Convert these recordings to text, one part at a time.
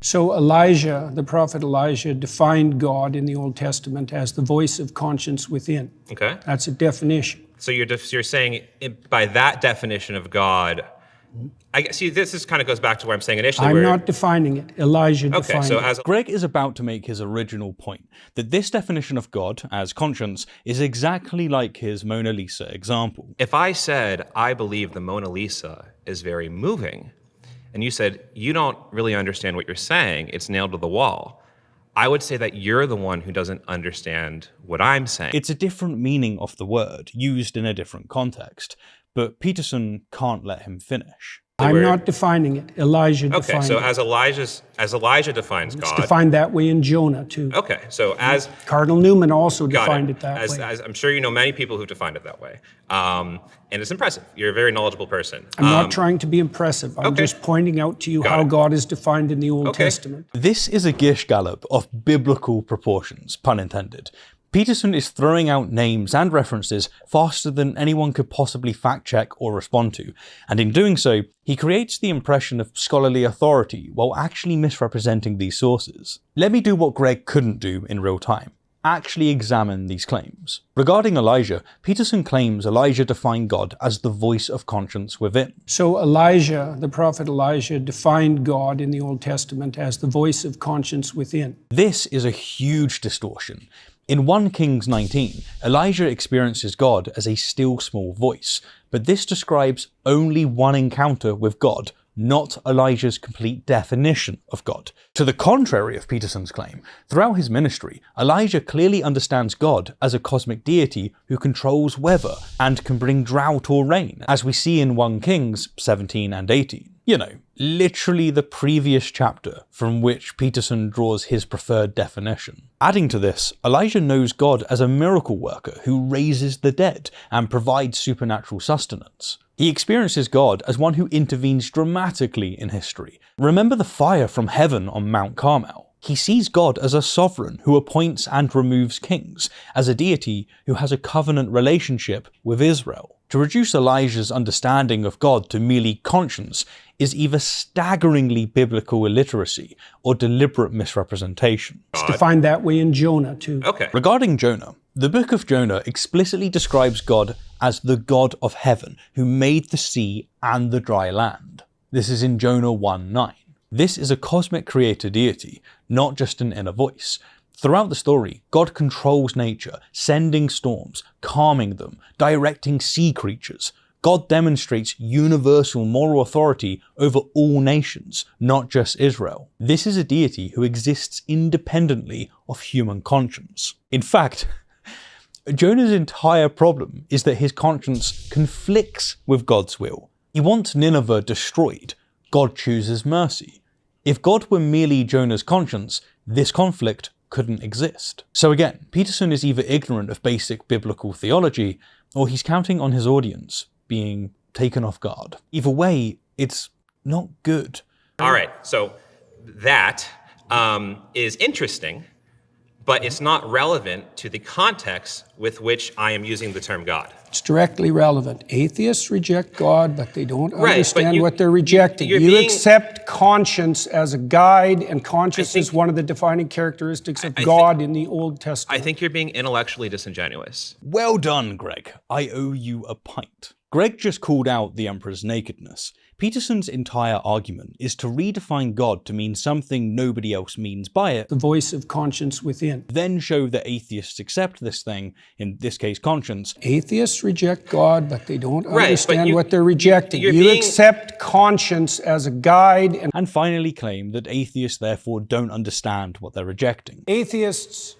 So Elijah, the prophet Elijah, defined God in the Old Testament as the voice of conscience within. Okay. That's a definition. So you're saying by that definition of God, I guess, see, this is kind of goes back to where I'm saying initially. I'm not defining it. Elijah defined so it. as Greg is about to make his original point, that this definition of God as conscience is exactly like his Mona Lisa example. if I said I believe the Mona Lisa is very moving, and you said you don't really understand what you're saying, it's nailed to the wall, I would say that you're the one who doesn't understand what I'm saying. It's a different meaning of the word, used in a different context, but Peterson can't let him finish. I'm not defining it. Elijah defined Okay, so it. as Elijah defines It's God. defined that way in Jonah, too. Okay, so as Cardinal Newman also got defined it that way. as I'm sure you know many people who've defined it that way, and it's impressive. You're a very knowledgeable person. I'm not trying to be impressive. I'm just pointing out to you how God is defined in the Old Testament. This is a Gish gallop of biblical proportions, pun intended. Peterson is throwing out names and references faster than anyone could possibly fact check or respond to, and in doing so, he creates the impression of scholarly authority while actually misrepresenting these sources. Let me do what Greg couldn't do in real time. Actually examine these claims. Regarding Elijah, Peterson claims Elijah defined God as the voice of conscience within. So Elijah, the prophet Elijah, defined God in the Old Testament as the voice of conscience within. This is a huge distortion. In 1 Kings 19, Elijah experiences God as a still small voice, but this describes only one encounter with God, not Elijah's complete definition of God. To the contrary of Peterson's claim, throughout his ministry, Elijah clearly understands God as a cosmic deity who controls weather and can bring drought or rain, as we see in 1 Kings 17 and 18. You know, literally the previous chapter from which Peterson draws his preferred definition. Adding to this, Elijah knows God as a miracle worker who raises the dead and provides supernatural sustenance. He experiences God as one who intervenes dramatically in history. Remember the fire from heaven on Mount Carmel. He sees God as a sovereign who appoints and removes kings, as a deity who has a covenant relationship with Israel. To reduce Elijah's understanding of God to merely conscience is either staggeringly biblical illiteracy or deliberate misrepresentation. It's defined that way in Jonah, too. Okay. Regarding Jonah, the book of Jonah explicitly describes God as the God of heaven who made the sea and the dry land. This is in Jonah 1:9. This is a cosmic creator deity, not just an inner voice. Throughout the story, God controls nature, sending storms, calming them, directing sea creatures. God demonstrates universal moral authority over all nations, not just Israel. This is a deity who exists independently of human conscience. In fact, Jonah's entire problem is that his conscience conflicts with God's will. He wants Nineveh destroyed. God chooses mercy. If God were merely Jonah's conscience, this conflict couldn't exist. So again, Peterson is either ignorant of basic biblical theology, or he's counting on his audience being taken off guard. Either way, it's not good. All right, so that is interesting, but it's not relevant to the context with which I am using the term God. It's directly relevant. Atheists reject God, but they don't understand but what they're rejecting. You accept conscience as a guide, and conscience is one of the defining characteristics of God in the Old Testament. I think you're being intellectually disingenuous. Well done, Greg. I owe you a pint. Greg just called out the Emperor's nakedness. Peterson's entire argument is to redefine God to mean something nobody else means by it, the voice of conscience within. Then show that atheists accept this thing, in this case conscience. Atheists reject God, but they don't understand what they're rejecting. You accept conscience as a guide. And finally claim that atheists therefore don't understand what they're rejecting. Atheists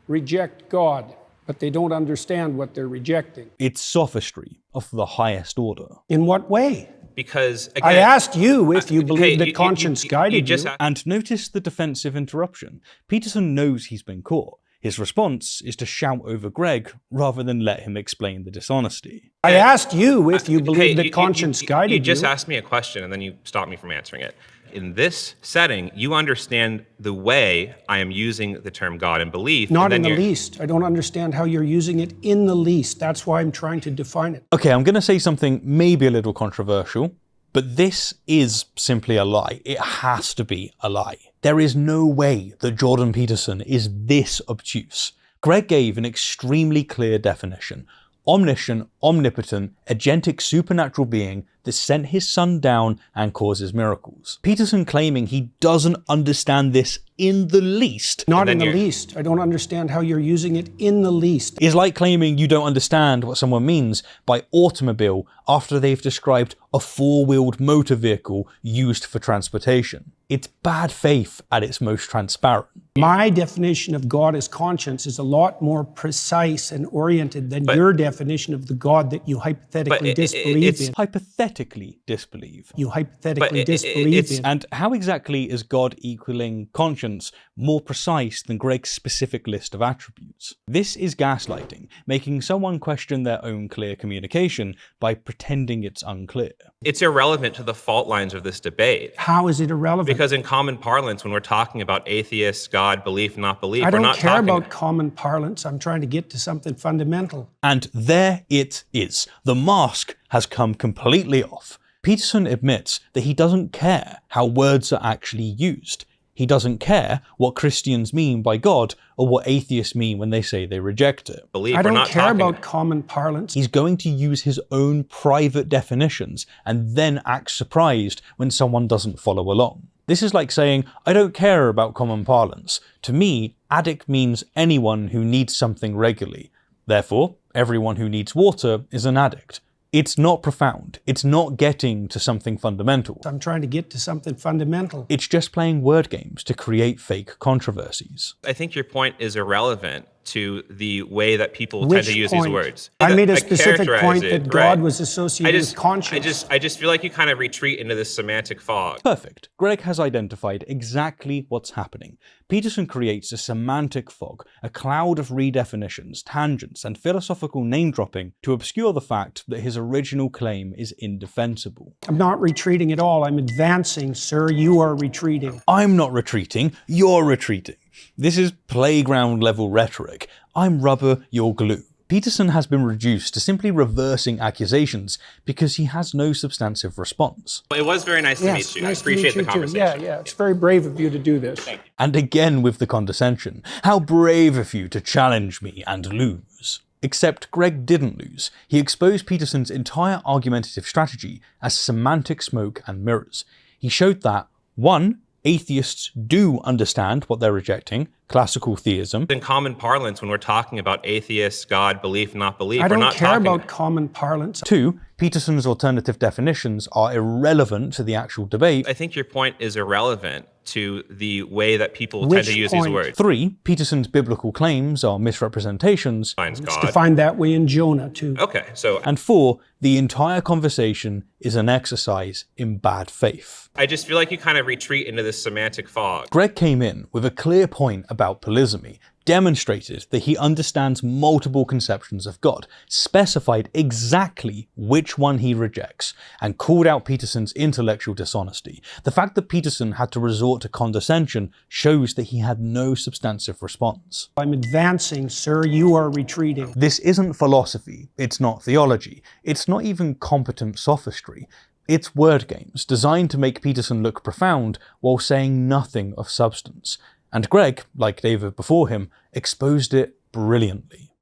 reject God, but they don't understand what they're rejecting. It's sophistry of the highest order. In what way? Because, again, I asked you if you believe that conscience guided you. And notice the defensive interruption. Peterson knows he's been caught. His response is to shout over Greg rather than let him explain the dishonesty. I asked you if you believe that conscience guided you. You just asked me a question and then you stopped me from answering it. In this setting, you understand the way I am using the term God and belief. Not in the least. I don't understand how you're using it in the least. That's why I'm trying to define it. Okay, I'm going to say something maybe a little controversial, But this is simply a lie. It has to be a lie. There is no way that Jordan Peterson is this obtuse. Greg gave an extremely clear definition. Omniscient, omnipotent, agentic supernatural being that sent his son down and causes miracles. Peterson claiming he doesn't understand this in the least. Not in the least. I don't understand how you're using it in the least. Is like claiming you don't understand what someone means by automobile after they've described a four-wheeled motor vehicle used for transportation. It's bad faith at its most transparent. My definition of God as conscience is a lot more precise and oriented than your definition of the God that you hypothetically disbelieve in. Hypothetically disbelieve. You hypothetically disbelieve in. And how exactly is God equaling conscience more precise than Greg's specific list of attributes? This is gaslighting, making someone question their own clear communication by pretending it's unclear. It's irrelevant to the fault lines of this debate. How is it irrelevant? Because in common parlance, when we're talking about atheists, God, belief, not belief, I we're don't not care talking about common parlance. I'm trying to get to something fundamental. And there it is. The mask has come completely off. Peterson admits that he doesn't care how words are actually used. He doesn't care what Christians mean by God or what atheists mean when they say they reject it. I don't care about common parlance. He's going to use his own private definitions and then act surprised when someone doesn't follow along. This is like saying, I don't care about common parlance. To me, addict means anyone who needs something regularly. Therefore, everyone who needs water is an addict. It's not profound. It's not getting to something fundamental. I'm trying to get to something fundamental. It's just playing word games to create fake controversies. I think your point is irrelevant to the way that people tend to use these words. I made a specific point that God was associated with conscience. I just feel like you kind of retreat into this semantic fog. Perfect. Greg has identified exactly what's happening. Peterson creates a semantic fog, a cloud of redefinitions, tangents, and philosophical name-dropping to obscure the fact that his original claim is indefensible. I'm not retreating at all. I'm advancing, sir. You are retreating. I'm not retreating. You're retreating. This is playground-level rhetoric. I'm rubber, you're glue. Peterson has been reduced to simply reversing accusations because he has no substantive response. It was very nice to meet you. Nice I appreciate to meet the you conversation. Too. Yeah, it's very brave of you to do this. Thank you. And again with the condescension. How brave of you to challenge me and lose. Except Greg didn't lose. He exposed Peterson's entire argumentative strategy as semantic smoke and mirrors. He showed that 1. Atheists do understand what they're rejecting, classical theism. In common parlance, when we're talking about atheists, God, belief, not belief, I we're don't not care talking about common parlance. 2. Peterson's alternative definitions are irrelevant to the actual debate. I think your point is irrelevant to the way that people tend to use these words. 3. Peterson's biblical claims are misrepresentations. It's defined that way in Jonah too. Okay, so... And 4. The entire conversation is an exercise in bad faith. I just feel like you kind of retreat into this semantic fog. Greg came in with a clear point about polysemy, demonstrated that he understands multiple conceptions of God, specified exactly which one he rejects, and called out Peterson's intellectual dishonesty. The fact that Peterson had to resort to condescension shows that he had no substantive response. I'm advancing, sir. You are retreating. This isn't philosophy. It's not theology. It's not even competent sophistry. It's word games designed to make Peterson look profound while saying nothing of substance. And Greg, like David before him, exposed it brilliantly.